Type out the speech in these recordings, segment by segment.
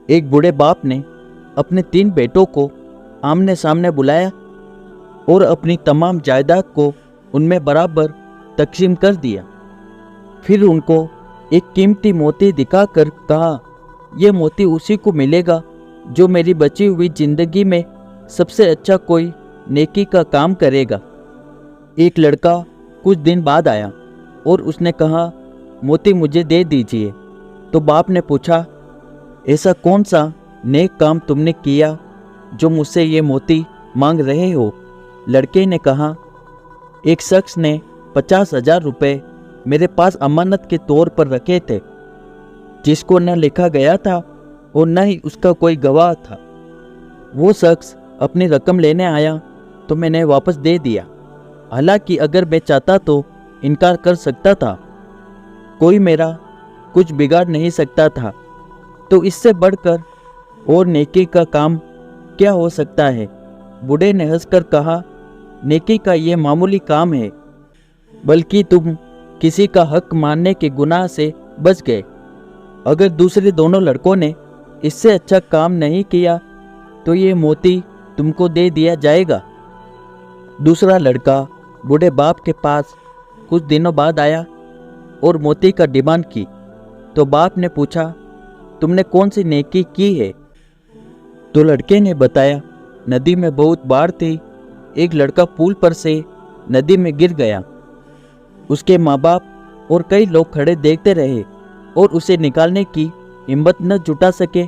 एक बूढ़े बाप ने अपने 3 बेटों को आमने सामने बुलाया और अपनी तमाम जायदाद को उनमें बराबर तकसीम कर दिया। फिर उनको एक कीमती मोती दिखाकर कहा, यह मोती उसी को मिलेगा जो मेरी बची हुई जिंदगी में सबसे अच्छा कोई नेकी का काम करेगा। एक लड़का कुछ दिन बाद आया और उसने कहा, मोती मुझे दे दीजिए। तो बाप ने पूछा, ऐसा कौन सा नेक काम तुमने किया जो मुझसे ये मोती मांग रहे हो? लड़के ने कहा, एक शख्स ने 50,000 रुपये मेरे पास अमानत के तौर पर रखे थे, जिसको न लिखा गया था और न ही उसका कोई गवाह था। वो शख्स अपनी रकम लेने आया तो मैंने वापस दे दिया। हालांकि अगर मैं चाहता तो इनकार कर सकता था, कोई मेरा कुछ बिगाड़ नहीं सकता था। तो इससे बढ़कर और नेकी का काम क्या हो सकता है? बूढ़े ने हंसकर कहा, नेकी का ये मामूली काम है, बल्कि तुम किसी का हक मानने के गुनाह से बच गए। अगर दूसरे दोनों लड़कों ने इससे अच्छा काम नहीं किया तो ये मोती तुमको दे दिया जाएगा। दूसरा लड़का बूढ़े बाप के पास कुछ दिनों बाद आया और मोती का डिमांड की। तो बाप ने पूछा, तुमने कौन सी नेकी की है? तो लड़के ने बताया, नदी में बहुत बाढ़ थी, एक लड़का पुल पर से नदी में गिर गया। उसके माँ बाप और कई लोग खड़े देखते रहे और उसे निकालने की हिम्मत न जुटा सके।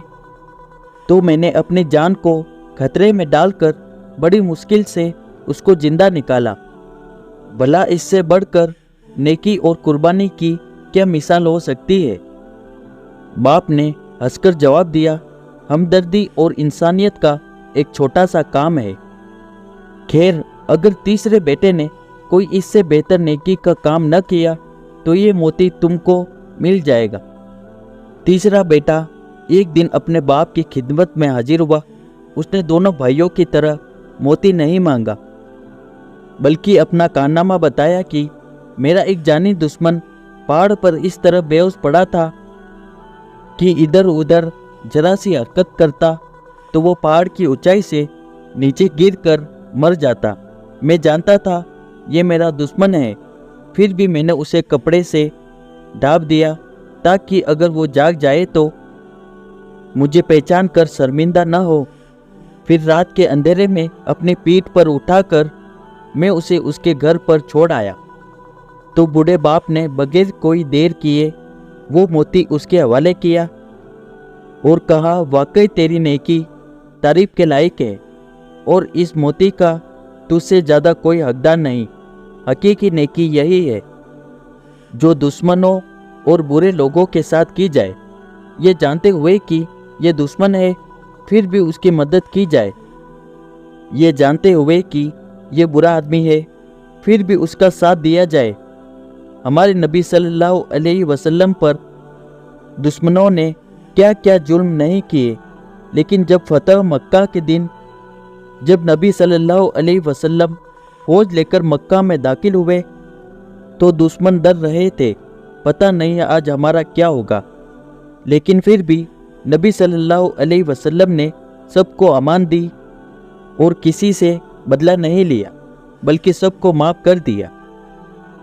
तो मैंने अपनी जान को खतरे में डालकर बड़ी मुश्किल से उसको जिंदा निकाला। भला इससे बढ़कर नेकी और कुर्बानी की क्या मिसाल हो सकती है? बाप ने हंसकर जवाब दिया, हमदर्दी और इंसानियत का एक छोटा सा काम है। खैर, अगर तीसरे बेटे ने कोई इससे बेहतर नेकी का काम न किया तो ये मोती तुमको मिल जाएगा। तीसरा बेटा एक दिन अपने बाप की खिदमत में हाजिर हुआ। उसने दोनों भाइयों की तरह मोती नहीं मांगा, बल्कि अपना कारनामा बताया कि मेरा एक जानी दुश्मन पहाड़ पर इस तरह बेहोश पड़ा था कि इधर उधर जरा सी हरकत करता तो वो पहाड़ की ऊंचाई से नीचे गिरकर मर जाता। मैं जानता था ये मेरा दुश्मन है, फिर भी मैंने उसे कपड़े से ढाँप दिया ताकि अगर वो जाग जाए तो मुझे पहचान कर शर्मिंदा न हो। फिर रात के अंधेरे में अपनी पीठ पर उठाकर मैं उसे उसके घर पर छोड़ आया। तो बूढ़े बाप ने बगैर कोई देर किए वो मोती उसके हवाले किया और कहा, वाकई तेरी नेकी तारीफ के लायक है और इस मोती का तुझसे ज़्यादा कोई हकदार नहीं। हकीकी नेकी यही है जो दुश्मनों और बुरे लोगों के साथ की जाए, ये जानते हुए कि ये दुश्मन है फिर भी उसकी मदद की जाए, ये जानते हुए कि ये बुरा आदमी है फिर भी उसका साथ दिया जाए। हमारे नबी सल्लल्लाहु अलैहि वसल्लम पर दुश्मनों ने क्या क्या जुल्म नहीं किए, लेकिन जब फतह मक्का के दिन जब नबी सल्लल्लाहु अलैहि वसल्लम फौज लेकर मक्का में दाखिल हुए तो दुश्मन डर रहे थे, पता नहीं आज हमारा क्या होगा। लेकिन फिर भी नबी सल्लल्लाहु अलैहि वसल्लम ने सबको अमान दी और किसी से बदला नहीं लिया, बल्कि सबको माफ़ कर दिया।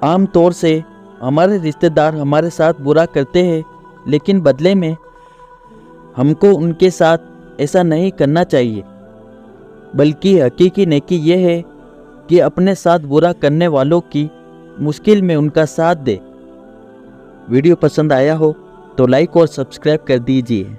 आम तौर से हमारे रिश्तेदार हमारे साथ बुरा करते हैं, लेकिन बदले में हमको उनके साथ ऐसा नहीं करना चाहिए, बल्कि हकीकी नेकी ये है कि अपने साथ बुरा करने वालों की मुश्किल में उनका साथ दे। वीडियो पसंद आया हो तो लाइक और सब्सक्राइब कर दीजिए।